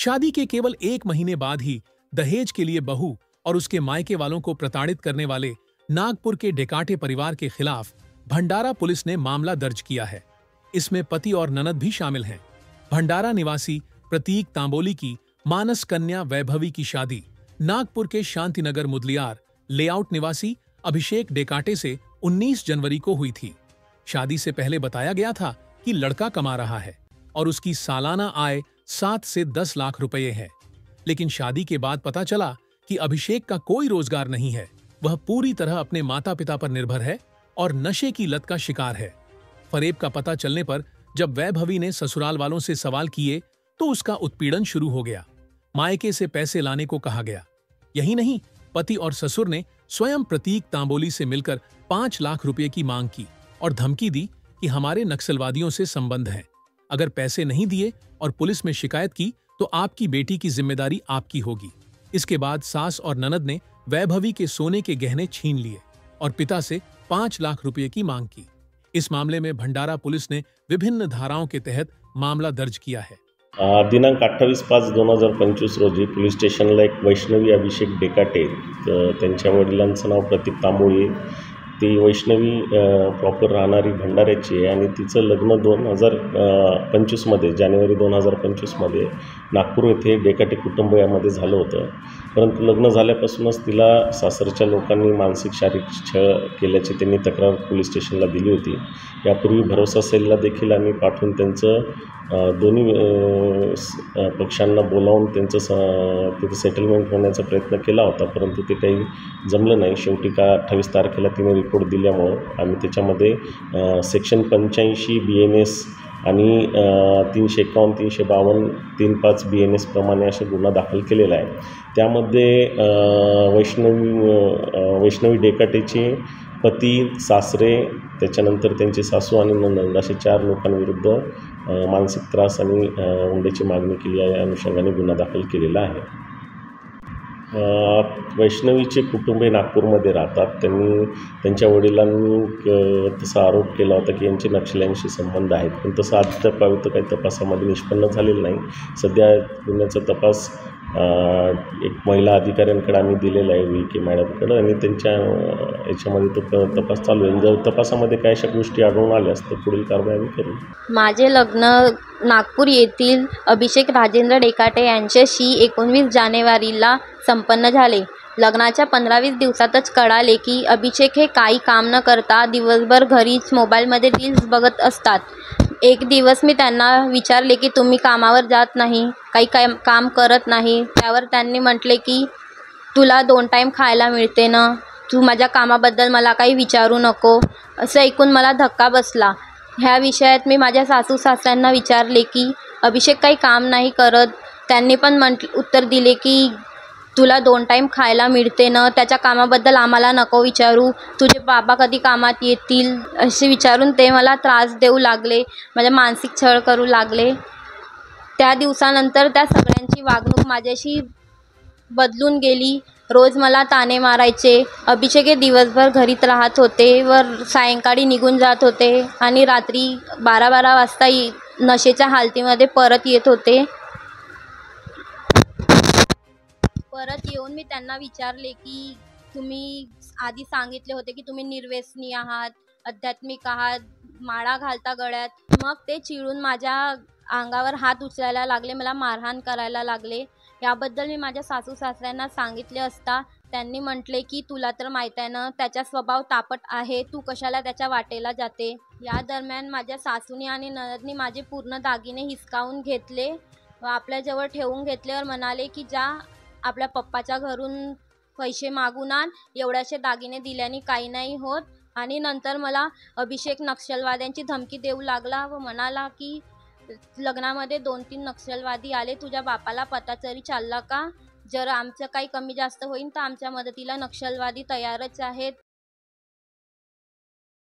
शादी के केवल 1 महीने बाद ही दहेज के लिए बहू और उसके मायके वालों को प्रताड़ित करने वाले नागपुर के डेकाटे परिवार के खिलाफ भंडारा पुलिस ने मामला दर्ज किया है। इसमें पति और ननद भी शामिल हैं। भंडारा निवासी प्रतीक तांबोली की मानस कन्या वैभवी की शादी नागपुर के शांतिनगर मुदलियार लेआउट निवासी अभिषेक डेकाटे से 19 जनवरी को हुई थी। शादी से पहले बताया गया था कि लड़का कमा रहा है और उसकी सालाना आय 7 से 10 लाख रुपए है, लेकिन शादी के बाद पता चला कि अभिषेक का कोई रोजगार नहीं है। वह पूरी तरह अपने माता पिता पर निर्भर है और नशे की लत का शिकार है। फरेब का पता चलने पर जब वैभवी ने ससुराल वालों से सवाल किए तो उसका उत्पीड़न शुरू हो गया। मायके से पैसे लाने को कहा गया। यही नहीं, पति और ससुर ने स्वयं प्रतीक तांबोली से मिलकर 5 लाख रुपए की मांग की और धमकी दी कि हमारे नक्सलवादियों से संबंध है। अगर पैसे नहीं दिए और पुलिस में शिकायत की तो आपकी बेटी की जिम्मेदारी आपकी होगी। इसके बाद सास और ननद ने वैभवी के सोने के गहने छीन लिए और पिता से 5 लाख रुपए की मांग की। इस मामले में भंडारा पुलिस ने विभिन्न धाराओं के तहत मामला दर्ज किया है। दिनांक 28/5/2025 रोजी पोलीस स्टेशनला एक वैष्णवी अभिषेक डेकाटे, त्यांच्या वडिलांचं नाव प्रतीक तांबोळी, ती वैष्णवी प्रॉपर राहणारी भंडाऱ्याची आहे आणि तिचं लग्न 2025मध्ये जानेवारी 2025मध्ये नागपूर येथे डेकाटे कुटुंबामध्ये झालं होतं। परंतु लग्न झाल्यापासूनच तिला सासरच्या लोकांनी मानसिक शारीरिक छळ केल्याची त्यांनी तक्रार पोलीस स्टेशनला दिली होती। यापूर्वी भरोसा सेलला देखील आम्ही पाठवून त्यांचं दोन्ही पक्षांना बोलावून त्यांचं तिथे सेटलमेंट होण्याचा प्रयत्न केला होता, परंतु ते काही जमलं नाही। शेवटी 28 तारखेला तिने रिपोर्ट दिल्यामुळं आम्ही त्याच्यामध्ये सेक्शन 85 BNS आणि 351, 352, 35 BNS प्रमाणे असे गुन्हा दाखल केलेला आहे। त्यामध्ये वैष्णवी डेकाटेचे पती, सासरे, त्याच्यानंतर त्यांची सासू आणि नणंद असे 4 लोकांविरुद्ध मानसिक त्रास आणि हुंड्याची मागणी केली आहे, अनुषंगाने गुन्हा दाखल केलेला आहे। वैष्णवीचे कुटुंबे नागपूरमध्ये राहतात। त्यांनी त्यांच्या वडिलांनी तसा आरोप केला होता की यांचे नक्षल्यांशी संबंध आहेत, पण तसं अद्याप काही तपासामध्ये निष्पन्न झालेलं नाही। सध्या गुन्ह्याचा तपास एक महिला अधिकाऱ्यांकडे आम्ही दिलेला आहे, VK मॅडमकडे, आणि त्यांच्या याच्यामध्ये तो तपास चालू आहे। जर तपासामध्ये काही अशा गोष्टी आढळून आल्यास तर पुढील कारवाई आम्ही करू। माझे लग्न नागपूर येथील अभिषेक राजेंद्र डेकाटे यांच्याशी 19 जानेवारीला संपन्न झाले। लग्नाच्या 15-20 दिवसातच कळाले की अभिषेक हे काही काम न करता दिवसभर घरीच मोबाईलमध्ये रील्स बघत असतात। एक दिवस मी त्यांना विचारले की तुम्ही कामावर जात नाही, काही काम करत नाही। त्यावर त्यांनी म्हटले की तुला 2 टाईम खायला मिळते ना, तू माझ्या कामाबद्दल मला काही विचारू नको। असं ऐकून मला धक्का बसला। ह्या विषयात मी माझ्या सासू सासऱ्यांना विचारले की अभिषेक काही काम नाही करत। त्यांनी पण उत्तर दिले की तुला 2 टाईम खायला मिळते ना, त्याच्या कामाबद्दल आम्हाला नको विचारू, तुझे बाबा कधी कामात येतील असे विचारून ते मला त्रास देऊ लागले, माझ्या मानसिक छळ करू लागले। त्या दिवसानंतर त्या सगळ्यांची वागणूक माझ्याशी बदलून गेली। रोज मला ताणे मारायचे। अभिषेक हे दिवसभर घरीत राहत होते व सायंकाळी निघून जात होते आणि रात्री 12-12 वाजता नशेच्या हालतीमध्ये परत येत होते। परत येऊन मी त्यांना विचारले की तुम्ही आधी सांगितले होते की तुम्ही निर्व्यसनी आहात, आध्यात्मिक आहात, माळा घालता गळ्यात। मग ते चिडून माझ्या अंगावर हात उचलायला लागले, मला मारहाण करायला लागले। याबद्दल मी माझ्या सासू सासऱ्यांना सांगितले असता त्यांनी म्हटले की तुला तर माहीत आहे ना, त्याचा स्वभाव तापट आहे, तू कशाला त्याच्या वाटेला जाते। या दरम्यान माझ्या सासूने आणि नणदनी माझे पूर्ण दागिने हिसकावून घेतले व आपल्याजवळ ठेवून घेतल्यावर म्हणाले की जा आपल्या पप्पाच्या घरून पैसे मागून आण, एवढ्याशे दागिने दिल्याने काही नाही होत। आणि नंतर मला अभिषेक नक्षलवाद्यांची धमकी देऊ लागला व म्हणाला की लग्नामध्ये 2-3 नक्षलवादी आले, तुझ्या बापाला पता तरी चालला का? जर आमचं काही कमी जास्त होईल तर आमच्या मदतीला नक्षलवादी तयारच आहेत।